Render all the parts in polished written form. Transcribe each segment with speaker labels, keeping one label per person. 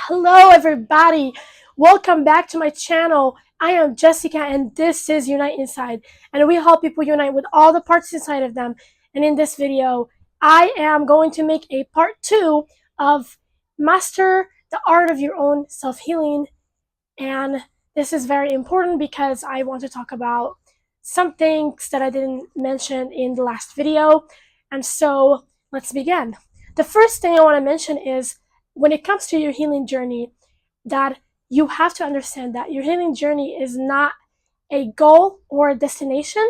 Speaker 1: Hello everybody, welcome back to my channel. I am Jessica and this is Unite Inside, and we help people unite with all the parts inside of them. And in this video I am going to make a part 2 of Master the Art of Your Own Self-Healing. And this is very important because I want to talk about some things that I didn't mention in the last video. And so let's begin. The first thing I want to mention is, when it comes to your healing journey, that you have to understand that your healing journey is not a goal or a destination.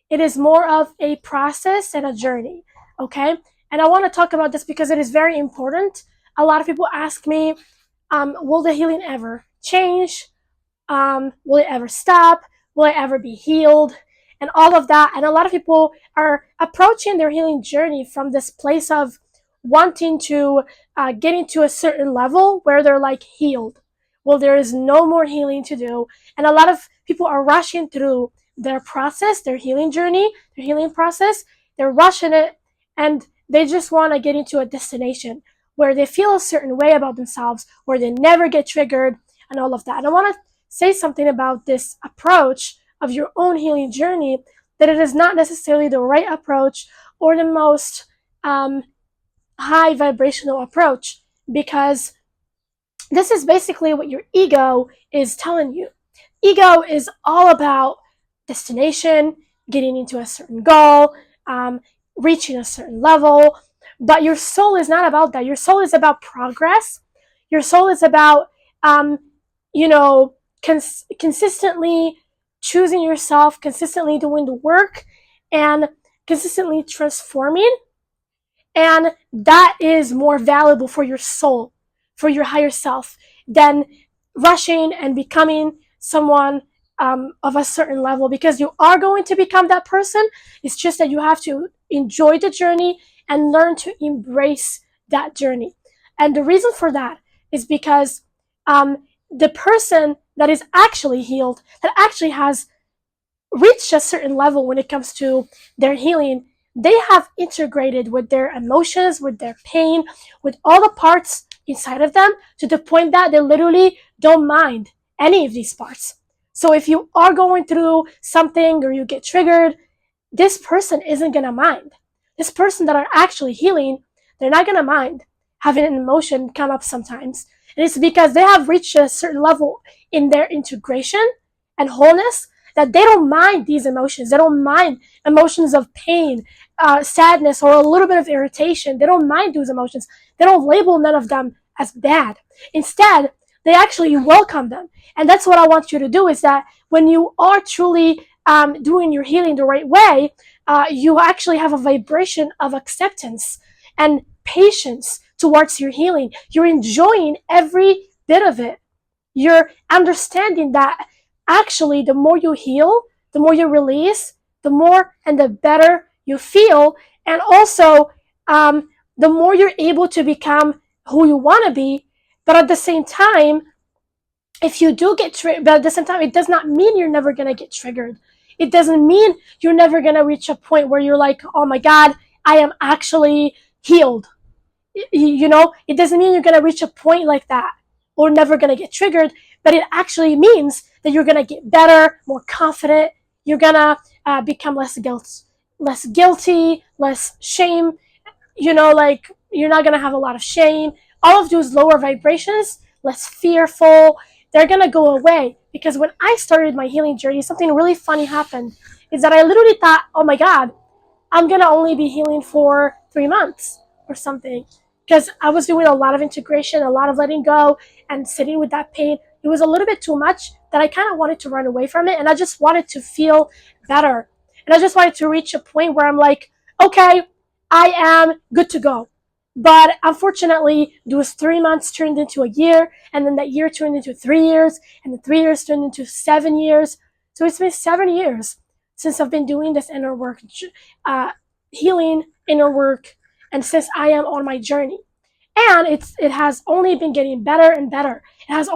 Speaker 1: It is more of a process and a journey, okay? And I want to talk about this because it is very important. A lot of people ask me, will the healing ever change? Will it ever stop? Will I ever be healed? And all of that. And a lot of people are approaching their healing journey from this place of wanting to get into a certain level where they're like healed. Well, there is no more healing to do. And a lot of people are rushing through their process, their healing journey, their healing process. They're rushing it and they just want to get into a destination where they feel a certain way about themselves, where they never get triggered and all of that. And I want to say something about this approach of your own healing journey, that it is not necessarily the right approach or the most high vibrational approach, because this is basically what your ego is telling you. Ego is all about destination, getting into a certain goal, reaching a certain level, but your soul is not about that. Your soul is about progress. Your soul is about consistently choosing yourself, consistently doing the work, and consistently transforming. And that is more valuable for your soul, for your higher self, than rushing and becoming someone of a certain level, because you are going to become that person. It's just that you have to enjoy the journey and learn to embrace that journey. And the reason for that is because the person that is actually healed, that actually has reached a certain level when it comes to their healing, they have integrated with their emotions, with their pain, with all the parts inside of them, to the point that they literally don't mind any of these parts. So if you are going through something or you get triggered, this person isn't gonna mind. This person that are actually healing, they're not gonna mind having an emotion come up sometimes. And it's because they have reached a certain level in their integration and wholeness that they don't mind these emotions. They don't mind emotions of pain, sadness, or a little bit of irritation. They don't mind those emotions. They don't label none of them as bad. Instead, they actually welcome them. And that's what I want you to do, is that when you are truly doing your healing the right way, you actually have a vibration of acceptance and patience towards your healing. You're enjoying every bit of it. You're understanding that actually the more you heal, the more you release, the more and the better you feel. And also, the more you're able to become who you want to be. But at the same time, if you do get triggered, but at the same time, it does not mean you're never going to get triggered. It doesn't mean you're never going to reach a point where you're like, oh my God, I am actually healed. It doesn't mean you're going to reach a point like that or never going to get triggered, but it actually means that you're going to get better, more confident. You're going to become less guilty, less shame. Like, you're not going to have a lot of shame. All of those lower vibrations, less fearful, they're going to go away. Because when I started my healing journey, something really funny happened. Is that I literally thought, oh my God, I'm going to only be healing for 3 months or something. Because I was doing a lot of integration, a lot of letting go, and sitting with that pain. It was a little bit too much that I kind of wanted to run away from it, and I just wanted to feel better. And I just wanted to reach a point where I'm like, okay, I am good to go. But unfortunately, those 3 months turned into a year, and then that year turned into 3 years, and the 3 years turned into 7 years. So it's been 7 years since I've been doing this inner work, healing inner work, and since I am on my journey. And it has only been getting better and better. I have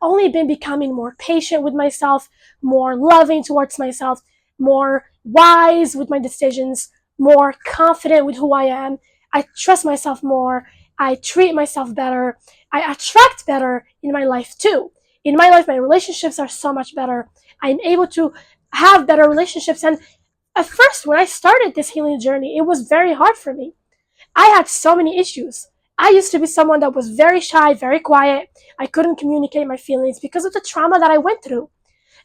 Speaker 1: only been becoming more patient with myself, more loving towards myself, more wise with my decisions, more confident with who I am. I trust myself more, I treat myself better. I attract better in my life too. In my life, my relationships are so much better. I'm able to have better relationships. And at first, when I started this healing journey, it was very hard for me. I had so many issues. I used to be someone that was very shy, very quiet. I couldn't communicate my feelings because of the trauma that I went through.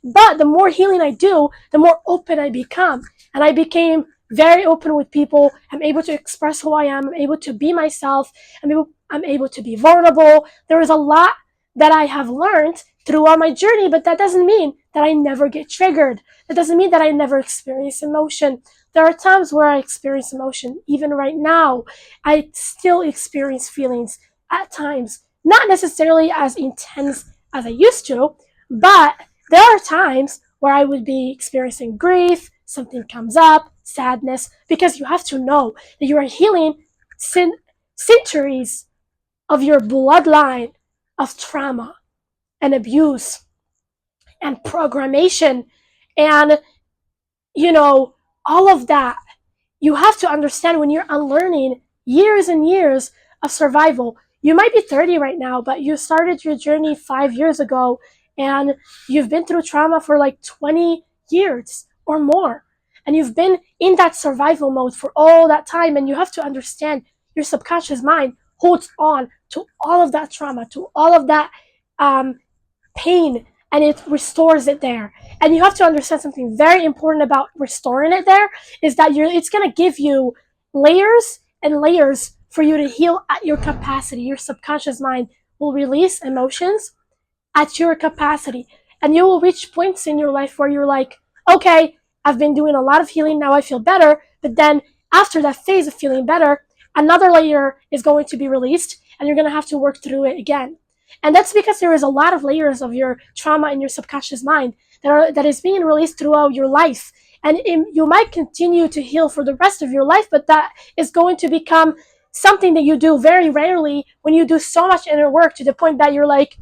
Speaker 1: But the more healing I do, the more open I become. And I became very open with people. I'm able to express who I am. I'm able to be myself. I'm able to be vulnerable. There is a lot that I have learned throughout my journey, but that doesn't mean that I never get triggered. That doesn't mean that I never experience emotion. There are times where I experience emotion. Even right now, I still experience feelings at times. Not necessarily as intense as I used to, but there are times where I would be experiencing grief, something comes up, sadness, because you have to know that you are healing centuries of your bloodline of trauma and abuse and programmation and, you know, all of that. You have to understand when you're unlearning years and years of survival. You might be 30 right now, but you started your journey 5 years ago and you've been through trauma for like 20 years or more. And you've been in that survival mode for all that time. And you have to understand your subconscious mind holds on to all of that trauma, to all of that um, pain, and it restores it there. And you have to understand something very important about restoring it there is that it's going to give you layers and layers for you to heal at your capacity. Your subconscious mind will release emotions at your capacity, and you will reach points in your life where you're like, okay, I've been doing a lot of healing, now I feel better. But then after that phase of feeling better, another layer is going to be released and you're going to have to work through it again. And that's because there is a lot of layers of your trauma in your subconscious mind that is being released throughout your life. And you might continue to heal for the rest of your life, but that is going to become something that you do very rarely when you do so much inner work to the point that you're like,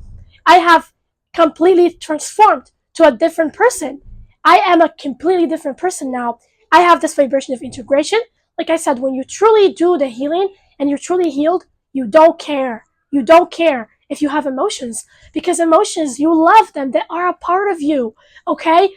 Speaker 1: I have completely transformed to a different person. I am a completely different person now. I have this vibration of integration. Like I said, when you truly do the healing and you're truly healed, you don't care. You don't care if you have emotions, because emotions, you love them. They are a part of you. Okay?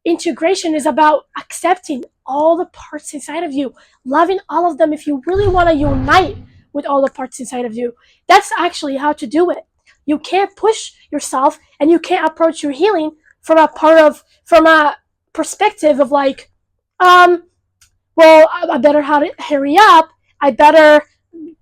Speaker 1: Integration is about accepting all the parts inside of you, loving all of them. If you really want to unite with all the parts inside of you, that's actually how to do it. You can't push yourself and you can't approach your healing from a perspective of like, um, well, I better hurry up. I better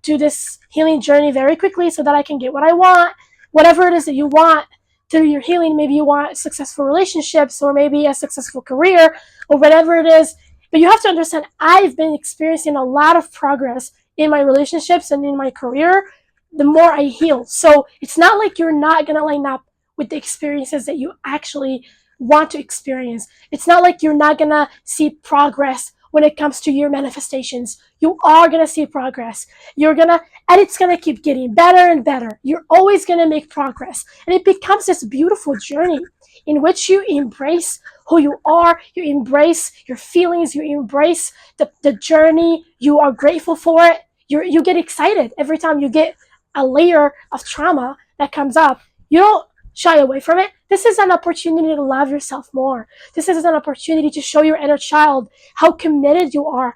Speaker 1: do this healing journey very quickly so that I can get what I want. Whatever it is that you want through your healing, maybe you want successful relationships or maybe a successful career or whatever it is. But you have to understand, I've been experiencing a lot of progress in my relationships and in my career the more I heal. So it's not like you're not going to line up with the experiences that you actually want to experience. It's not like you're not going to see progress when it comes to your manifestations. You are going to see progress. And it's going to keep getting better and better. You're always going to make progress. And it becomes this beautiful journey in which you embrace who you are, you embrace your feelings, you embrace the journey, you are grateful for it. You get excited every time you get a layer of trauma that comes up. You don't shy away from it. This is an opportunity to love yourself more. This is an opportunity to show your inner child how committed you are.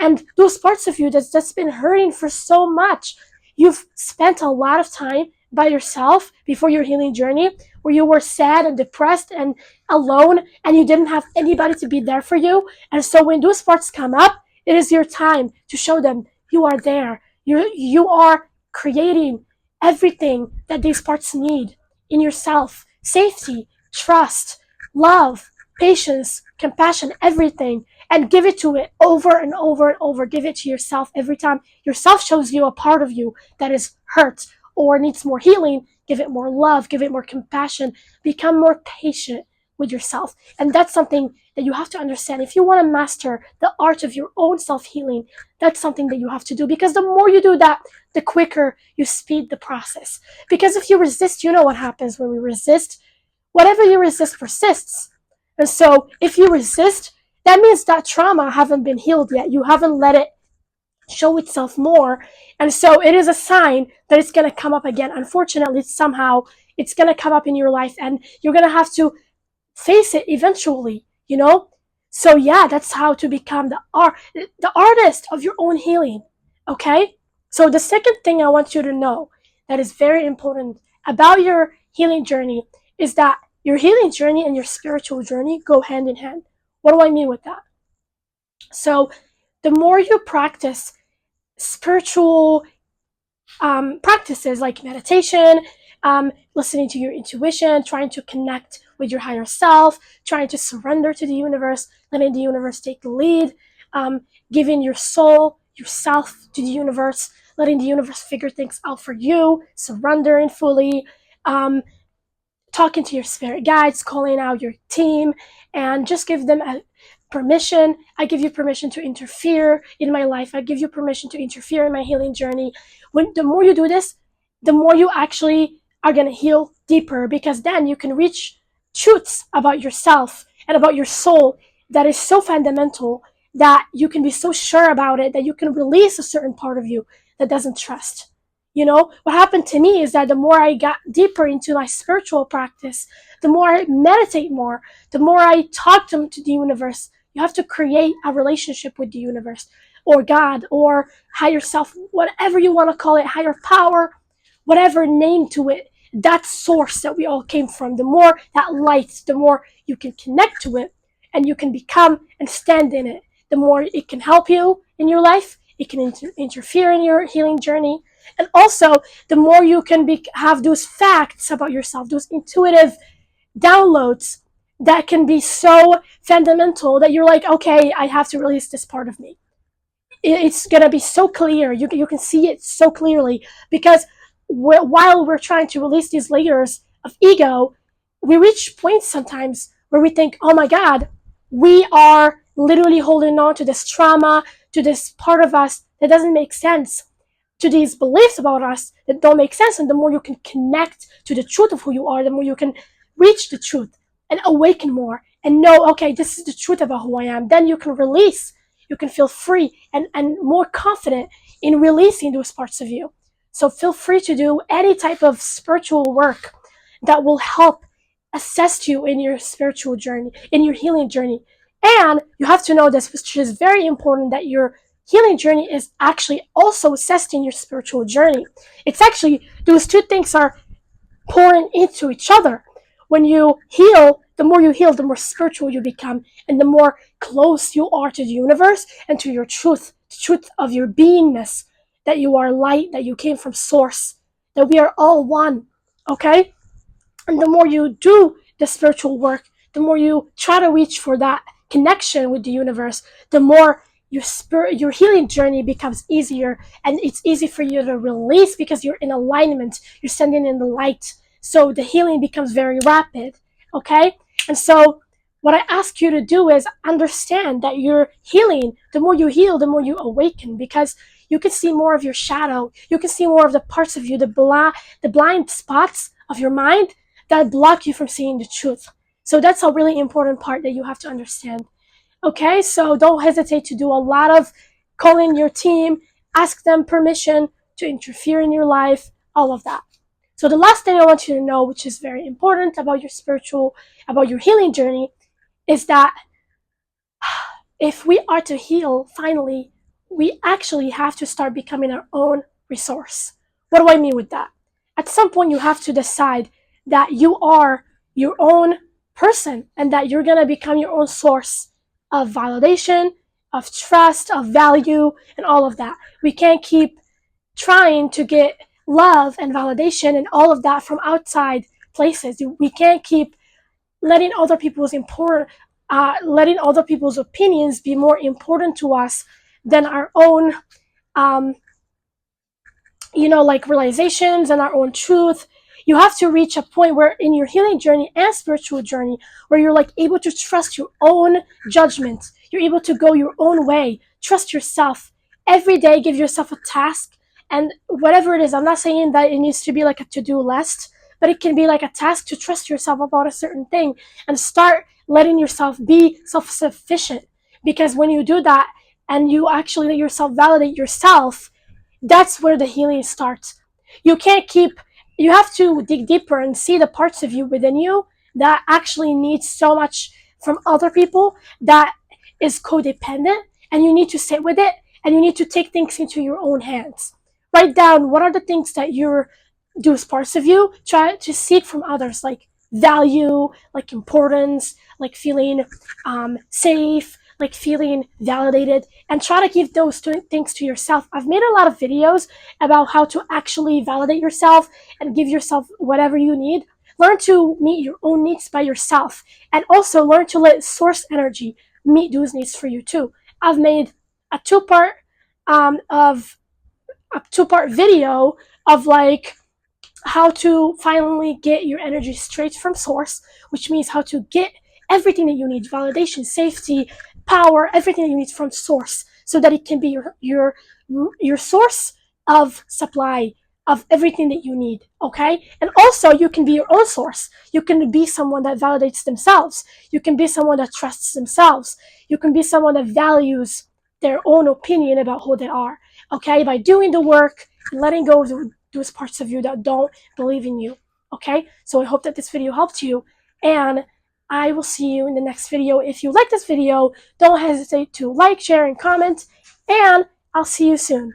Speaker 1: And those parts of you that's been hurting for so much. You've spent a lot of time by yourself before your healing journey where you were sad and depressed and alone and you didn't have anybody to be there for you. And so when those parts come up, it is your time to show them you are there. You are creating everything that these parts need in yourself: safety, trust, love, patience, compassion, everything. And give it to it over and over and over. Give it to yourself every time yourself shows you a part of you that is hurt or needs more healing. Give it more love, give it more compassion, become more patient with yourself. And that's something that you have to understand. If you want to master the art of your own self-healing, that's something that you have to do, because the more you do that, the quicker you speed the process. Because if you resist, you know what happens when we resist. Whatever you resist persists. And so if you resist, that means that trauma haven't been healed yet. You haven't let it show itself more. And so it is a sign that it's going to come up again. Unfortunately, somehow it's going to come up in your life, and you're going to have to face it eventually, you know? So yeah, that's how to become the artist of your own healing. Okay? So the second thing I want you to know that is very important about your healing journey is that your healing journey and your spiritual journey go hand in hand. What do I mean with that? So the more you practice spiritual practices like meditation, listening to your intuition, trying to connect with your higher self, trying to surrender to the universe, letting the universe take the lead, giving your soul, yourself to the universe, letting the universe figure things out for you, surrendering fully, um, talking to your spirit guides, calling out your team, and just give them a permission. I give you permission to interfere in my life. I give you permission to interfere in my healing journey. When the more you do this, the more you actually are going to heal deeper, because then you can reach truths about yourself and about your soul that is so fundamental that you can be so sure about it that you can release a certain part of you that doesn't trust. You know, what happened to me is that the more I got deeper into my spiritual practice, the more I meditate more, the more I talk to the universe. You have to create a relationship with the universe or God or higher self, whatever you want to call it, higher power, whatever name to it, that source that we all came from. The more that light, the more you can connect to it and you can become and stand in it, the more it can help you in your life. It can interfere in your healing journey. And also, the more you can have those facts about yourself, those intuitive downloads that can be so fundamental that you're like, okay, I have to release this part of me. It's going to be so clear. You can see it so clearly because while we're trying to release these layers of ego, we reach points sometimes where we think, oh my God, we are literally holding on to this trauma, to this part of us that doesn't make sense, to these beliefs about us that don't make sense. And the more you can connect to the truth of who you are, the more you can reach the truth and awaken more and know, okay, this is the truth about who I am. Then you can release, you can feel free and more confident in releasing those parts of you. So feel free to do any type of spiritual work that will help assist you in your spiritual journey, in your healing journey. And you have to know this, which is very important, that your healing journey is actually also assessing your spiritual journey. It's actually, those two things are pouring into each other. When you heal, the more you heal, the more spiritual you become, and the more close you are to the universe and to your truth, the truth of your beingness, that you are light, that you came from source, that we are all one, okay? And the more you do the spiritual work, the more you try to reach for that connection with the universe, the more your healing journey becomes easier, and it's easy for you to release because you're in alignment, you're sending in the light, so the healing becomes very rapid. Okay? And so what I ask you to do is understand that you're healing. The more you heal, the more you awaken, because you can see more of your shadow, you can see more of the parts of you, the blind spots of your mind that block you from seeing the truth. So that's a really important part that you have to understand. Okay, so don't hesitate to do a lot of calling your team, ask them permission to interfere in your life, all of that. So the last thing I want you to know, which is very important about about your healing journey, is that if we are to heal, finally, we actually have to start becoming our own resource. What do I mean with that? At some point, you have to decide that you are your own person and that you're going to become your own source of validation, of trust, of value, and all of that. We can't keep trying to get love and validation and all of that from outside places. We can't keep letting other people's letting other people's opinions be more important to us than our own, um, like realizations and our own truth. You have to reach a point where in your healing journey and spiritual journey, where you're like able to trust your own judgment. You're able to go your own way. Trust yourself. Every day, give yourself a task. And whatever it is, I'm not saying that it needs to be like a to-do list, but it can be like a task to trust yourself about a certain thing and start letting yourself be self-sufficient. Because when you do that, and you actually let yourself validate yourself, that's where the healing starts. You can't keep, you have to dig deeper and see the parts of you within you that actually need so much from other people, that is codependent, and you need to sit with it, and you need to take things into your own hands. Write down what are the things that you're, those parts of you, try to seek from others, like value, like importance, like feeling safe, like feeling validated, and try to give those things to yourself. I've made a lot of videos about how to actually validate yourself and give yourself whatever you need. Learn to meet your own needs by yourself, and also learn to let source energy meet those needs for you too. I've made a of a two-part video of like how to finally get your energy straight from source, which means how to get everything that you need, validation, safety, power, everything that you need from source, so that it can be your source of supply of everything that you need. Okay, and also you can be your own source. You can be someone that validates themselves. You can be someone that trusts themselves. You can be someone that values their own opinion about who they are. Okay, by doing the work and letting go of those parts of you that don't believe in you. Okay, so I hope that this video helped you, and I will see you in the next video. If you like this video, don't hesitate to like, share, and comment, and I'll see you soon.